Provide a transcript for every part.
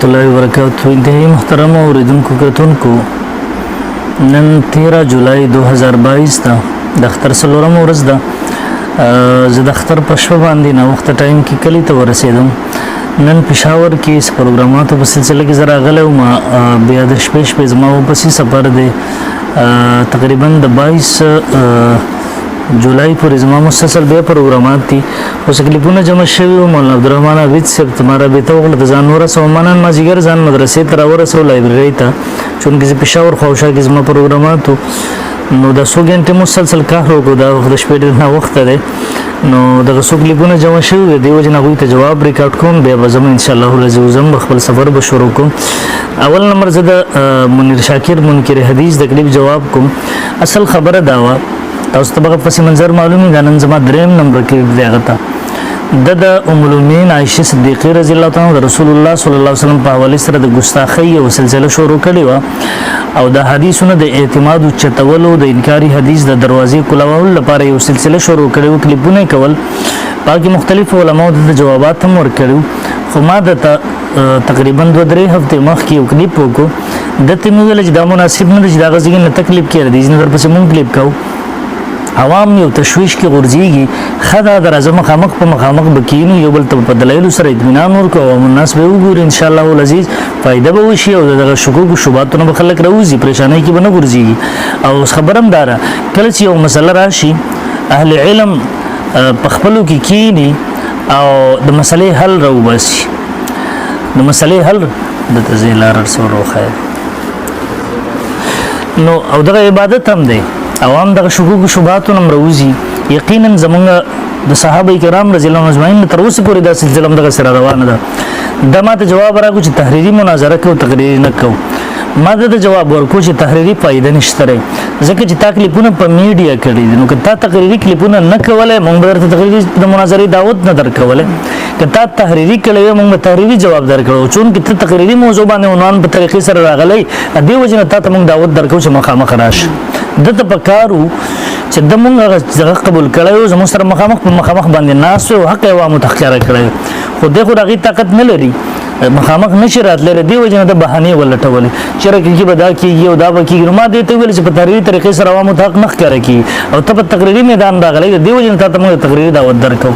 الله وبرکاتہ. انتہائی محترم اوریدونکو کتونکو، نن 13 جولائی 2022 ده د اختر څلورمه ورځ ده. زه د اختر په شپه باندې ناوخته ټایم کې کلي ته ورسېدم. نن پېښور کې پروګراماتو په سلسله کې زه راغلی وم. بیا د شپې زما واپسي سفر دی. تقریبا د 22 جولائی پورې زما مسلسل بیا پروګرامات دي. اوس کلیپونه جمع شوي وو. مولانا عبدالرحمن عابد صاحب تمہارا بیتا وغله د ځان ورسوم. منن مازدیګر ځان مدرسې ته راورسوم، لایبررۍ ته، چونکې زه پېښور خواوشا کې زما پروګرامات وو. نو د 100 غنټې مسلسل کار وکړو. دا د شپې ډېر ناوخته دی. نو دغه څو کلیپونه جمع شوي دي، دې وجې نه هغوی ته جواب ریکارډ کوم. بیا به زه انشاءالله العزیز زم خپل سفر به شروع کوم. اول نمبر زه د منیر شاکر منکر حدیث د کلیپ جواب کوم. اصل خبره دا وه، تاسو ته به پس منظر معلومي دا نن زما دریم نمبر کې دی. هغه ته د ام المؤمنین عائشه صدیقه رضی الله تعالی عنها رسول الله صلی الله علیه وسلم په حواله سره د ګستاخی او سلسله شروع کړې و، او د حدیثونو د اعتماد او چتولو د انکاری حدیث د دروازې کولول لپاره یو سلسله شروع کړې و. کلیپونه کول باقي مختلف علماء د جوابات هم ورکړو. خو ما د تقریبا 2-3 هفته مخکې یو کلیپ وکړو. د ته مې ویل چې دا مناسب نه دی چې دا غزګن نه تکلیف کړي دي، نه درپسې مونږ کلیپ کوو. عوام یو تشویش کې غورځيږي. خدا در اعظم مخامخ په مخامخ بکینو، یو بل ته په دلایل سره اطمینان ورکو او الناس به وګوري ان شاء الله العزیز فائدہ به وشي او دغه شکوک او شبهاتونه به خلک راوځي، پریشانای کې به نه غورځيږي. او خبرم دارا کله چې یو مسله راشي اهل علم په خپلو کې کینی او د مسلې حل راوباسي. د مسلې حل د تزیلار سره خیر نو او دغه عبادت هم دی. عوام دغه شکوک او شبهاتونه مروزي. یقینا زمونږ د صحابه کرام رضی الله عنهم اجمعین تر اوسه پورې دا سلسله دغه سره روانه ده. دا ماته جواب راکو چې تحریری مناظره کوو، تقریر نه کوو. ما د جواب ورکو چې تحریری فائدہ نشته رہی، ځکه چې تا کلیپونه په میډیا کړي دي. نو که تا تقریری کلیپونه نه کولای، موږ به درته تقریری د مناظرې دعوت نه درکولای. که تا تحریری کړی موږ به تحریری جواب درکړو. چون کې ته تقریری موضوع باندې عنوان په طریقې سره راغلی، دې وجې نه تا ته موږ دعوت درکو چې مخامخ راشه. دته پکارو چې د موږ هغه قبول کړو، زموږ سره مخامخ په مخامخ باندې ناس او حق عوامو تخکاره کړی. خو دغه هغه طاقت نه لري، مخامخ نشي راتللی. دی وجه نه د بهانې ولټولې چې راکېږي به دا کېږي او دا به کېږي. نو ما دې ته ویل چې په تحریري طریقې سره عوامو ته حق نه ښکاره کېږي او ته په تقریري میدان راغلی. دی وجه نه تا ته موږ تقریري دعوت درکو.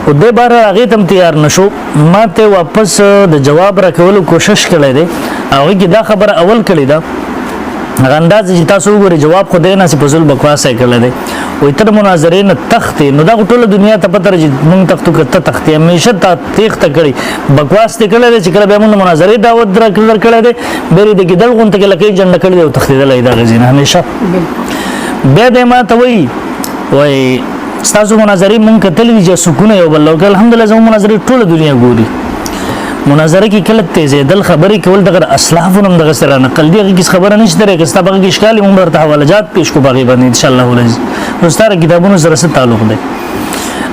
او دې باره هغې ته هم تیار نه شو. ما ته واپس د جواب راکولو کوشش کړی دی. هغوی کې دا خبره اول کړې ده، هغه انداز چې تاسو وګورئ جواب خو دی نه چې په ظلم بکواس یې کړی دی. وایي ته د مناظرې نه تښتې. نو دا خو ټوله دنیا ته پته چې موږ تښتو که ته تښتې. همیشه تا تېښته کړې، بکواس دې کړی دی چې کله بیا موږ د مناظرې دعوت درکړی دی، بیا یې د ګیدړ غونته کې لکۍ جنډه کړې دی او تښتېدلی د هغې ځای نه همیشه. بیا دی ما ته وایي ستاسو مناظرې موږ کتلې دي چې سکونه یو بل لو. الحمدلله زموږ مناظرې ټوله دنیا ګوري. مناظره کې کله تیزېدل خبرې کول دغه اسلافونه هم دغه سره نقل دي. هغې هېڅ خبره نشته دی. که ستا په هغه کې اشکال موږ به درته حوالهجات پیش کړو په هغې باندې انشاءالله العزیز. نو ستا د کتابونو سره څه تعلق دی؟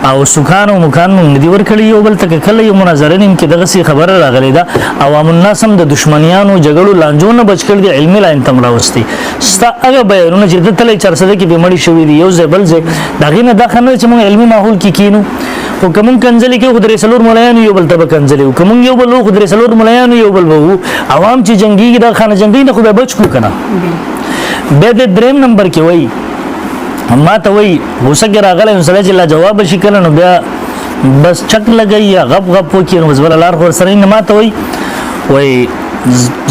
او سکان او مکان موږ نه دي ورکړي یو بل ته. که کله یو مناظره نیم کې دغسې خبره راغلې ده، عوام الناس هم د دښمنیانو جګړو لانجو نه بچ کړي دي، علمي لاین ته هم راوستي. ستا هغه بیانونه چې ته تللی 400 کې بې مړي شوي دي یو ځای بل ځای، د هغې نه دا ښه نه ده چې موږ علمي ماحول کې کینو. خو که موږ کنځلې کوو خو درې څلور ملایانو یو بل ته به کنځلې وو. که موږ یو بل وو خو درې څلور ملایانو یو بل به وو. عوام چې جنګېږي دا خانه جنګۍ نه خو بیا بچ کړو که نه. بیا د درېم نمبر کې وایي ما ته وایي غوسه کې راغلی نو سړی چې لا جواب شي کله نو بیا بس چک لګوي یا غپ غپ وکړي نو بس بله لار خو ورسره نه. ما ته وایي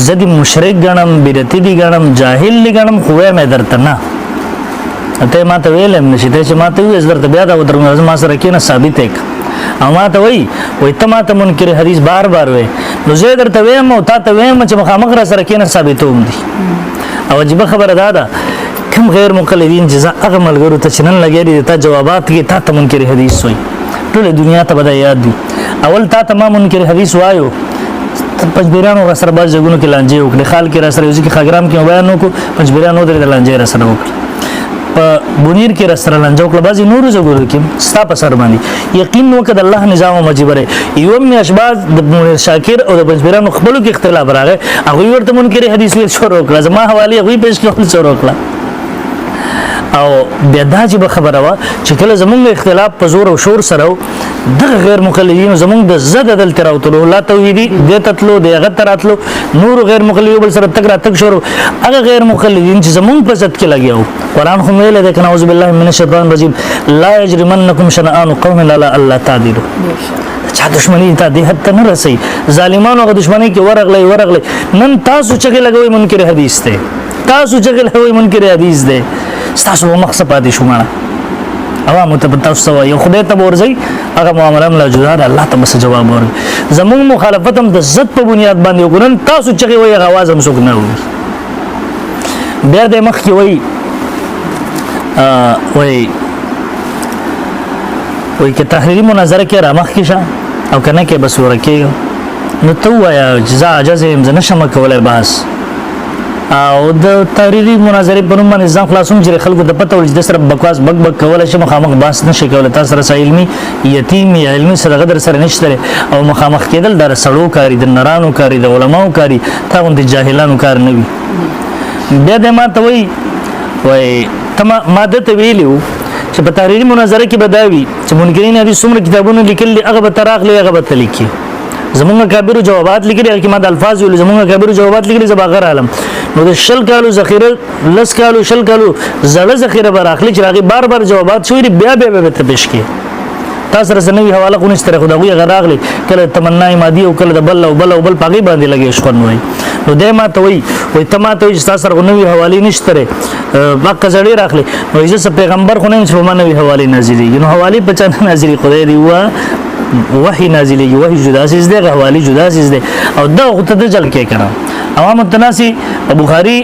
زه دې مشرک ګڼم، بدعتي دې ګڼم، جاهل دې ګڼم، خو وایم یې درته نه. ته ما ته ویلی هم نشي. ته چې ما ته ووایې زه درته بیا دا ودرم ما سره کښېنه ثابت یې کړه. او ما ته وایي ته ما ته منکر حدیث بار بار وایې، نو زه یې درته ویم او تا ته ویم چې مخامخ را سره کښېنه ثابتوم دي. او عجیبه خبره دا ده کوم غیر مقلدین چې زه هغه ملګرو ته چې نن لګیا دي تا جوابات کې تا ته منکر حدیث وایي. ټوله دنیا ته به دا یاد وي. اول تا ته ما منکر حدیث وایو، پنجبیرانو را سره بعض ځایونو کې لانجې وکړې، خال کې را سره یو ځای کې خاګرام کې بیان وکړو، پنجبیرانو درې د لانجې را سره وکړې، په بونیر کې را سره لانجه وکړه، بعضې نورو ځایونو کې ستا په سر باندې. یقین وکړه د الله نظام مجبر دی. یوه میاشت بعد د منیر شاکر او د پنجبیرانو خپلو کې اختلاف راغی، هغوی ورته منکر حدیث ویل شروع کړه، زما حوالې هغوی پیش کول شروع کړه. او بیا دا چې خبره وا چې کله زمونږ اختلاف په زور او شور سره دغه غیر مقلدین زمونږ د زد دل تر اوتلو لا توحیدی د تتلو د هغه تراتلو نور غیر مقلدین بل سره تک را تک شروع هغه غیر مقلدین چې زمونږ په ضد کې لګیاو قران خو ویل دی کنه اعوذ بالله من الشیطان الرجیم لا یجرمنکم شنآن قوم الا تعدلوا چا دشمنی ته د حد نه رسي ظالمانو غو دشمنی کې ورغلې نن تاسو چې لګوي منکر حدیث ته تاسو چې لګوي منکر حدیث ده تاسو مقصد پاتې شو مړه عوام ته تاسو یو خدای ته ورځي هغه معاملې مله جوړه الله ته بس جواب ورکړي زموږ مخالفت هم د عزت په بنیاد باندې وګورن تاسو چې وایي आवाज هم څوک نه وي بیا د مخ کې وایي کې تحریری مناظره کې را مخ کې شه او کنه کې بس ورکه نو تو وایا جزاء اجازه هم نشم کولای بحث او د تحریری مناظره په نوم نظام خلاصون چې خلکو د پته ولې د سره بکواس بک کولای شي مخامخ بحث نشي کولای تاسو سره علمي یتیم یا علمي سره غدر سره نشته او مخامخ کېدل در سړو کاری د نرانو کاری د علماو کاری تا غوند جاهلانو کار نه وي بیا د ما ته وای تما ماده ته ویلو چې په تحریری مناظره کې بداوي چې منکرین حدیث څومره کتابونه لیکل هغه به تراغلي هغه به لیکي زمونږ کابر جوابات لیکلي کې ما د الفاظ ویل زمونږ کابر جوابات لیکلي زبا غیر عالم نو د شل کالو ذخیره لس کالو شل کالو زړه ذخیره براخلی چې راغي بار بار جوابات شوې بیا ته پیش کې تاسو سره نوې حواله کو نشته خدای غراغلی کله تمنا مادي او کله د بل او بل پاګي باندې لګي شکر نو نو د ما ته وای تما ته چې تاسو سره نوې حواله نشته وقت زړی راخلی نو عزت پیغمبر خو نه چې په نوې حواله نازلې نو حواله په چا نازلې خدای دی وحی نازلېږي وحی جدا سیز دی حواله جدا سیز دی او دا غوته د جل کې کړه عوام التناسی بخاری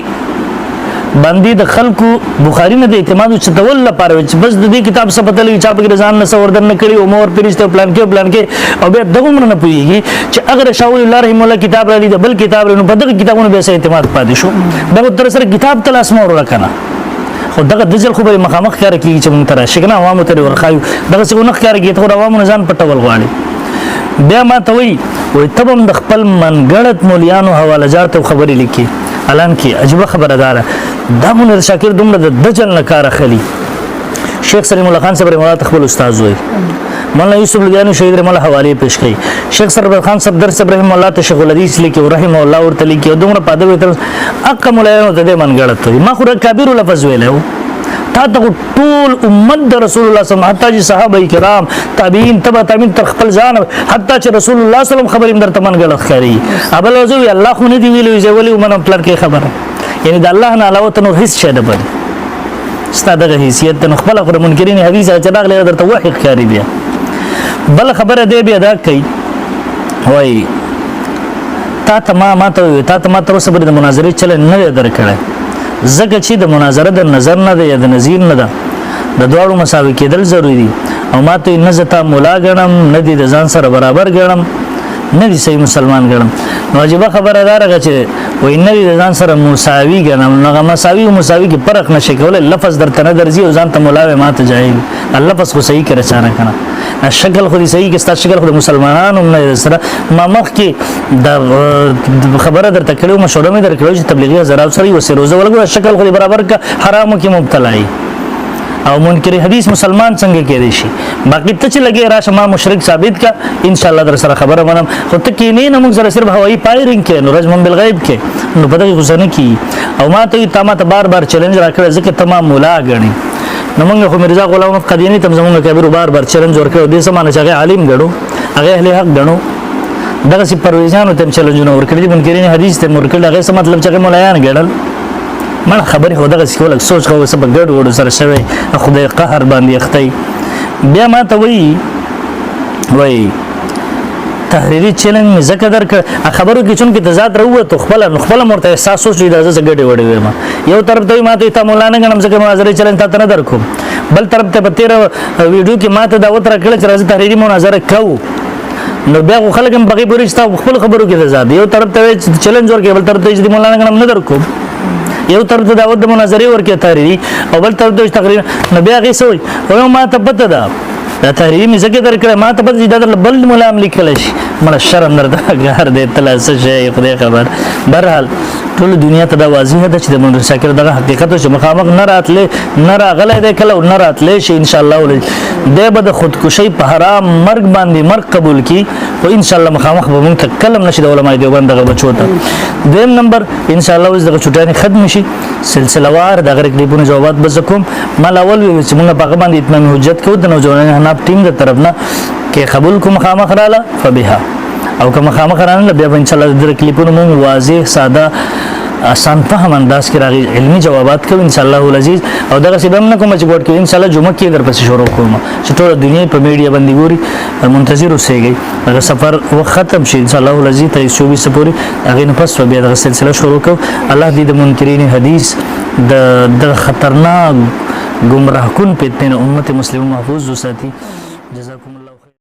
باندې د خلکو بخاری نه د اعتماد او چتول لپاره چې بس د دې کتاب څخه پته لګي چې په ځان نه سوردن نه کړی او مور پرشته پلان کې او به دغه مر نه پويږي چې اگر شاول الله رحم الله کتاب را لید بل کتاب نو په دغه کتابونو به اعتماد پاتې شو دغه تر سره کتاب تلاش مور وکنه خو دغه دجل خو به مخامخ کار کوي چې مونږ تر شګنه عوامو ته ورخایو دغه څنګه نه کار کوي ته عوامو ځان پټول غواړي بیا ما ته وای تبم د خپل منګړت مولیانو حواله جات خبرې لیکي الان کې عجیب خبردار دا مونږ شاکر دومره د دجل نه کار اخلي شیخ سلیم الله خان صاحب مولا خپل استاد وای مولانا یوسف لګیانو شهید رحم الله حواله پیش کړي شیخ سرور خان صاحب درس ابراهیم الله تشغل الحدیث لیکي رحم الله ورته لیکي دومره پاده وتر اق مولیانو ته منګړت ما خو کبیر لفظ ویلو تا ته ټول امت د رسول الله صلی الله علیه وسلم حتی صحابه کرام تابعین تبع تابعین تر خپل ځان حتی چې رسول الله صلی الله علیه وسلم خبرې درته منګړت خاري ابل وزوی الله خو نه دی ویلو چې ولی ومنه پلان کې خبره یعنی د الله نه علاوه نور هیڅ شی نه بل ستاسو د حیثیت نه خپل خبر منکرین حدیث چې راغلی درته وحی خاري بیا بل خبره دی بیا دا کوي وای تا ته ما تر اوسه د مناظرې چل نه درکړه زکه چې د مناظره د نظر نه د نظیر نه ده د دواړو مساوي کېدل ضروری دي او ما ته نه زتا مولا غنم نه دي د ځان سره برابر غنم نه دي صحیح مسلمان غنم نو واجب خبره دارغه چې وای نه دي د ځان سره مساوي غنم نو مساوي کې فرق نشي کولای لفظ درته نه درځي او ځان ته مولا ما ته جاهل لفظ خو صحیح کړه چانه کنه شکل خو دې صحیح کې ست شکل خو د مسلمانانو نه سره ما مخ کې د خبره درته کړو مشوره مې درکړو چې تبلیغي زراو سره وسه روزه ولګو شکل خو برابر کا حرامو کې مبتلا او منکر حدیث مسلمان څنګه کېدی شي باقي ته چې لګي راشه ما مشرک ثابت کا ان شاء الله در سره خبره منم خو ته کې نه موږ سره صرف هوایي فایرینګ کې نو رجم بالغیب کې نو پدې غوښنه کی او ما ته بار چیلنج راکړه ځکه تمام مولا غني نو موږ خو مرزا غلام قدیانی تم زمونږ کبیر بار چیلنج ورکړو دې سمانه چې عالم غړو هغه اهل حق غړو دغه سي پرويزانو تم چیلنجونه ورکړي منکرین حدیث ته ورکړل هغه څه مطلب چې مولایان غړل من خبرې هو دغه څه ولک سوچ خو سبا ګډ وډ سره شوی خدای قهر باندې اختی بیا ما ته وای تحریری چیلنج می زکه درک خبرو کې چون کې تضاد راوته خپل مرته احساس وشي د ځکه ګډ وډ ما یو طرف ته ما ته مولانا غنم زکه مناظره چیلنج ته نه درکو بل طرف ته په تیر ویډیو کې ما ته دا وتر کړل چې راځي تحریری مناظره کوو نو بیا خلک هم بغي پرېستا خپل خبرو کې تضاد یو طرف ته چیلنج ورکې بل طرف ته چې مولانا غنم نه درکو یو طرف ته دعوت د مناظره ورکې تحریری او بل طرف ته تقریر نو بیا غي سوې او ما ته پته ده دا تحریری می زګه درکړه ما ته پته ده بل ملام لیکل شي مړه شرم درته ګار دی تله څه شی خدای خبر بهرحال ټول دنیا ته دا واضح ده چې د منیر شاکر دغه حقیقت چې مخامخ نه راتلې نه راغلی دی کله نه راتلې شي ان شاء الله دی به د خودکشي په حرام مرګ باندې مرګ قبول کی او ان شاء الله مخامخ به مونږ ته کلم نشي د علماء دیوبند دغه بچو ته دویم نمبر ان شاء الله اوس دغه چټیانې ختم شي سلسله وار دغه کلیپونو جوابات به زکوم مال اول چې مونږ په هغه باندې اتمام حجت کوو د نوجوانانو حناب ټیم د طرف نه کې قبول کو مخامخ رااله فبها او که مخامخ رااله بیا ان شاء الله د کلیپونو مونږ واضح ساده آسان فهم انداز کې راغلي علمي جوابات کوي ان شاء الله العزيز او دغه سی بم نه کوم چې ګوت کې ان شاء الله جمعه کې در پسې شروع کوم چې ټول دنیا په میډیا باندې ګوري منتظر اوسېږي هغه سفر وخت ختم شي ان شاء الله العزيز 23 پورې هغه نه پس بیا دغه سلسله شروع کو الله دې د منکرین حدیث د خطرناک گمراه کن فتنه امت مسلمه محفوظ وساتي